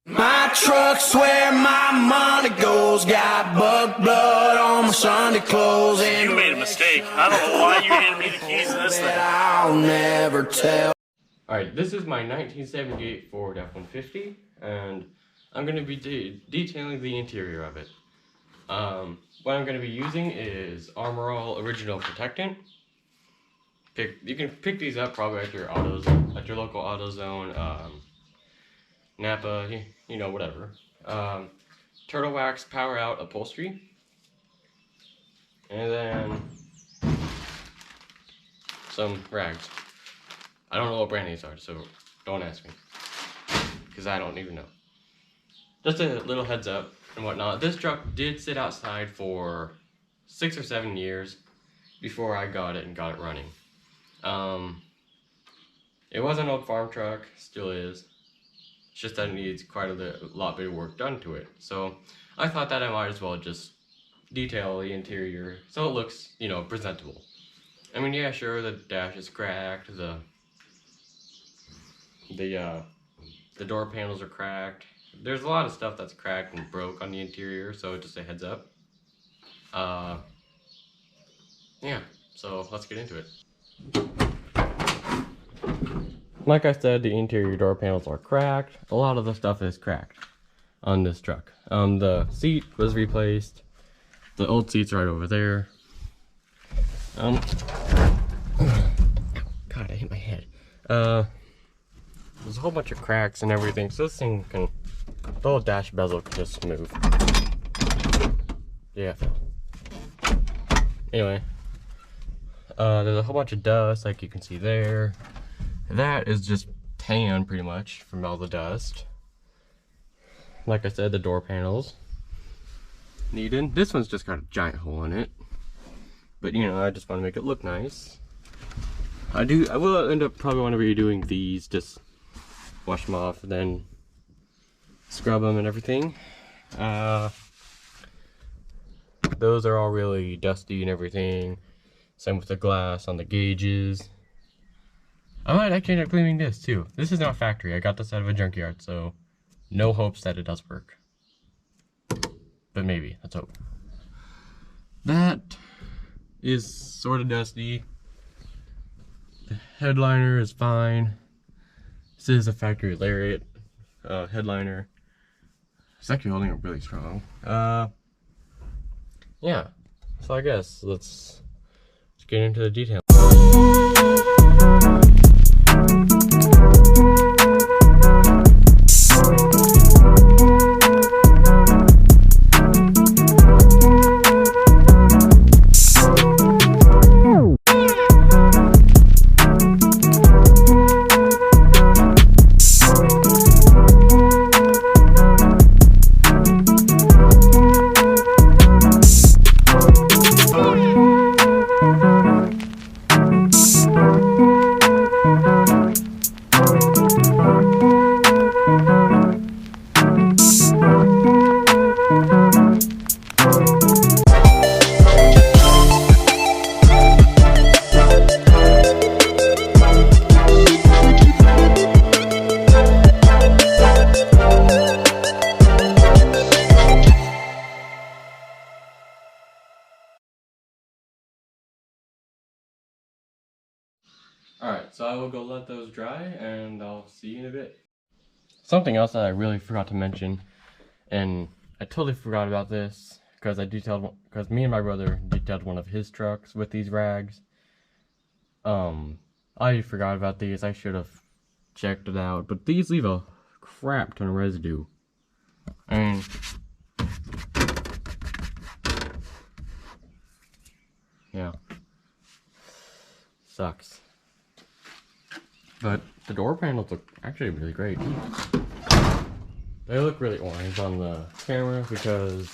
My truck's where my money goes. Got bug blood on my Sunday clothes. And you made a mistake. I don't know why you handed me the keys to this thing. I'll never tell. Alright, this is my 1978 Ford F-150, and I'm going to be detailing the interior of it. What I'm going to be using is Armor All Original Protectant. You can pick these up probably at your local AutoZone, Napa, you know, whatever. Turtle Wax Power Out Upholstery. And then some rags. I don't know what brand these are, so don't ask me. Because I don't even know. Just a little heads up and whatnot. This truck did sit outside for 6 or 7 years before I got it and got it running. It was an old farm truck, still is. It's just that it needs quite a lot bit of work done to it. So I thought that I might as well just detail the interior so it looks, you know, presentable. I mean, yeah, sure, the dash is cracked, the door panels are cracked. There's a lot of stuff that's cracked and broke on the interior, so just a heads up. Yeah, so let's get into it. Like I said, the interior door panels are cracked. A lot of the stuff is cracked on this truck. The seat was replaced. The old seat's right over there. God, I hit my head. There's a whole bunch of cracks and everything, so this thing can, the whole dash bezel can just move. Yeah. Anyway, there's a whole bunch of dust, like you can see there. That is just tan, pretty much, from all the dust. Like I said, the door panels needed. This one's just got a giant hole in it, but you know, I just want to make it look nice. I will end up probably want to be doing these, just wash them off and then scrub them and everything. Those are all really dusty and everything. Same with the glass on the gauges. I might actually end up cleaning this too. This is not factory. I got this out of a junkyard, so no hopes that it does work. But maybe, let's hope. That is sort of dusty. The headliner is fine. This is a factory Lariat headliner. It's actually holding up really strong. Yeah, so I guess let's get into the details. Alright, so I will go let those dry, and I'll see you in a bit. Something else that I really forgot to mention, and I totally forgot about this, because me and my brother detailed one of his trucks with these rags. I forgot about these. I should have checked it out, but these leave a crap ton of residue. I mean, yeah, sucks. But the door panels look actually really great. They look really orange on the camera because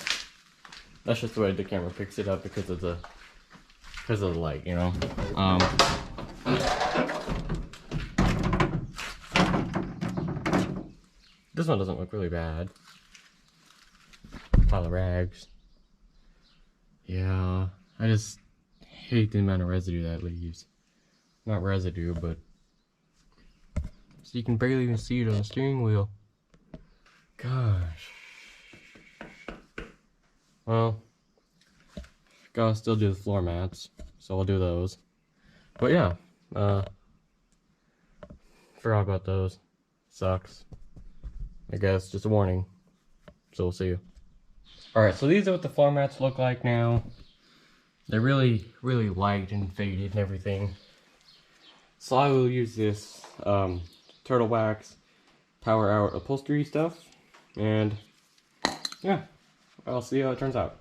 that's just the way the camera picks it up because of the light, you know. This one doesn't look really bad. Pile of rags. Yeah, I just hate the amount of residue that leaves. Not residue, but so you can barely even see it on the steering wheel. God, well, gotta still do the floor mats, so I'll do those. But yeah, forgot about those. Sucks. I guess, just a warning. So we'll see you. Alright, so these are what the floor mats look like now. They're really, really light and faded and everything. So I will use this turtle wax power hour upholstery stuff, and yeah, I'll see how it turns out.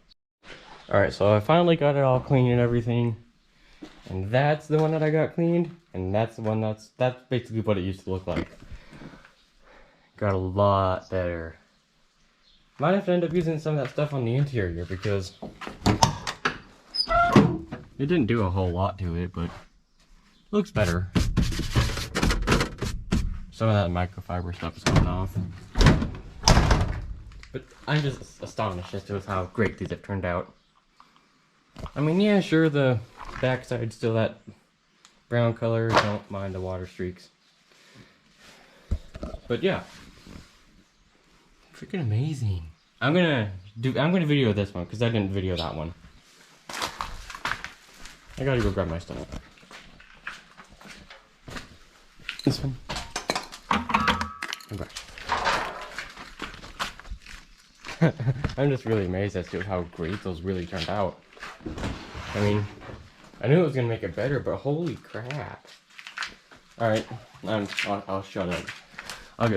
Alright, so I finally got it all clean and everything, and that's the one that I got cleaned, and that's the one that's basically what it used to look like. Got a lot better. Might have to end up using some of that stuff on the interior because it didn't do a whole lot to it, but it looks better. Some of that microfiber stuff is coming off. But I'm just astonished as to how great these have turned out. I mean, yeah, sure, the backside's still that brown color. Don't mind the water streaks. But yeah. Freaking amazing. I'm gonna video this one because I didn't video that one. I gotta go grab my stuff. This one. Okay. I'm just really amazed as to how great those really turned out. I mean, I knew it was gonna make it better, but holy crap! All right, I'll shut up. I'll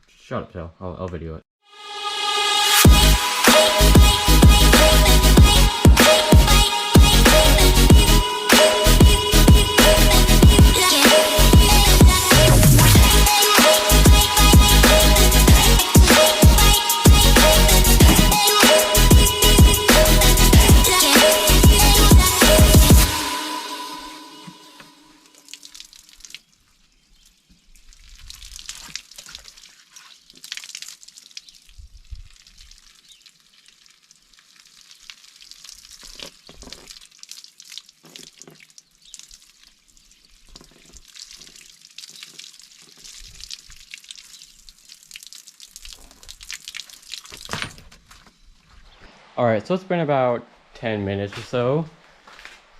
shut up, Joe. I'll video it. Alright, so it's been about 10 minutes or so.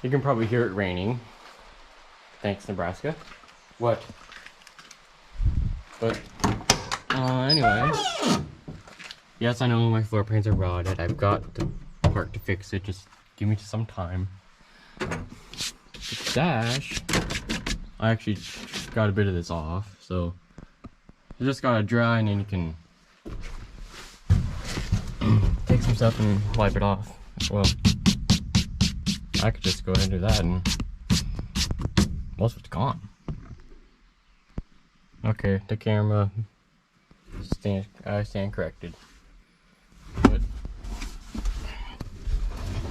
You can probably hear it raining. Thanks, Nebraska. What? But, anyway. Yes, I know my floor pans are rotted. I've got the part to fix it. Just give me some time. The dash, I actually got a bit of this off, so you just gotta dry and then you can take some stuff and wipe it off. Well, I could just go ahead and do that and most of it's gone. Okay, the camera, I stand corrected. But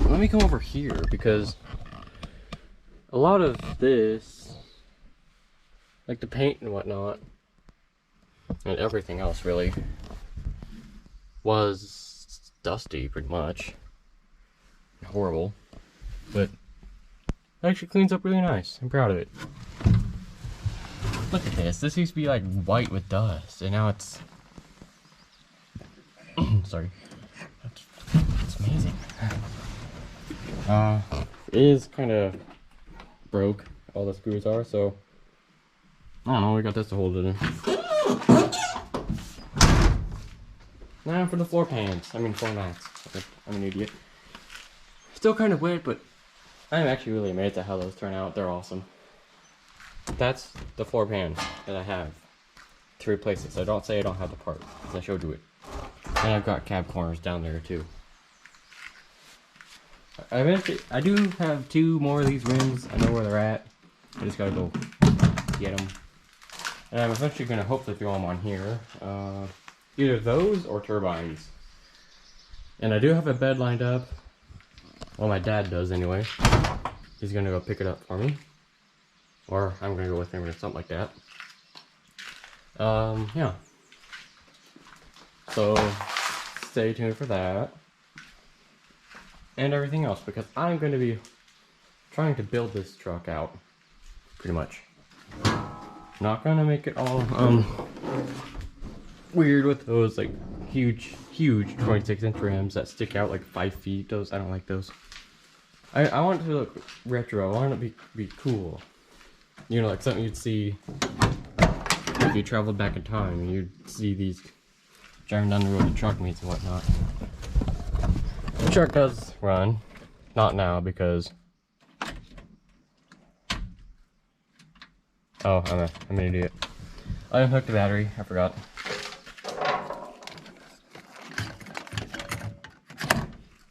let me come over here because a lot of this, like the paint and whatnot, and everything else really, was dusty pretty much. Horrible. But it actually cleans up really nice. I'm proud of it. Look at this. This used to be like white with dust, and now it's sorry. It's amazing. It is kind of broke. All the screws are, so I don't know. We got this to hold it in. Now for the floor pans. I mean floor mats. I'm an idiot. Still kind of wet, but I'm actually really amazed at how those turn out. They're awesome. That's the floor pan that I have to replace it. So don't say I don't have the part, because I showed you it. And I've got cab corners down there too. I do have 2 more of these rims. I know where they're at. I just gotta go get them. And I'm eventually gonna hopefully throw them on here. Either those or turbines. And I do have a bed lined up. Well, my dad does anyway. He's gonna go pick it up for me. Or I'm gonna go with him or something like that. Yeah. So, stay tuned for that. And everything else, because I'm gonna be trying to build this truck out. Pretty much. Not gonna make it all, weird with those like huge 26-inch rims that stick out like 5 feet. Those, I don't like those. I want it to look retro. I want it to be cool. You know, like something you'd see if you traveled back in time and you'd see these driving down the road to truck meets and whatnot. The truck does run. Not now because... Oh, I'm an idiot. I unhooked the battery. I forgot.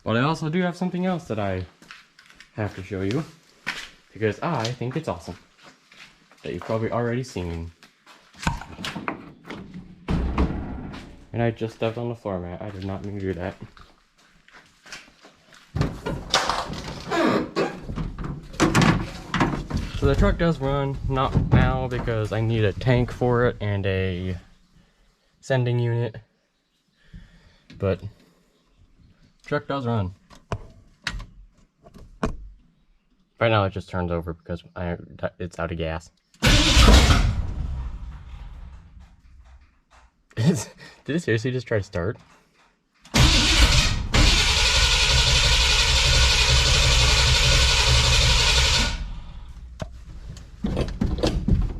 But I also do have something else that I have to show you. Because I think it's awesome. That you've probably already seen. And I just stepped on the floor mat. I did not mean to do that. So the truck does run, not now because I need a tank for it and a sending unit. But truck does run. Right now it just turns over because it's out of gas. Did it seriously just try to start?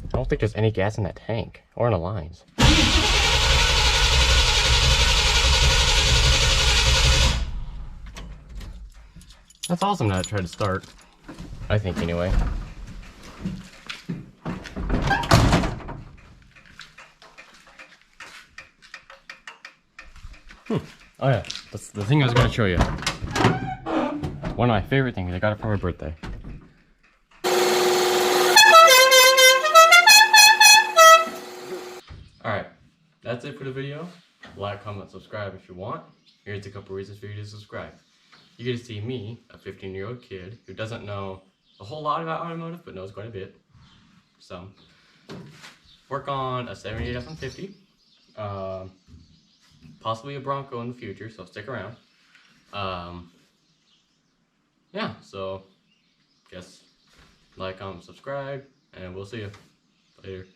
I don't think there's any gas in that tank or in the lines. That's awesome that it tried to start. I think anyway. Oh yeah, that's the thing I was going to show you. One of my favorite things. I got it for my birthday. Alright, that's it for the video. Like, comment, subscribe if you want. Here's a couple reasons for you to subscribe. You get to see me, a 15-year-old kid who doesn't know a whole lot about automotive, but knows quite a bit. So, work on a 78 F-150. Possibly a Bronco in the future, so stick around. Yeah, so, guess like, comment, subscribe, and we'll see you later.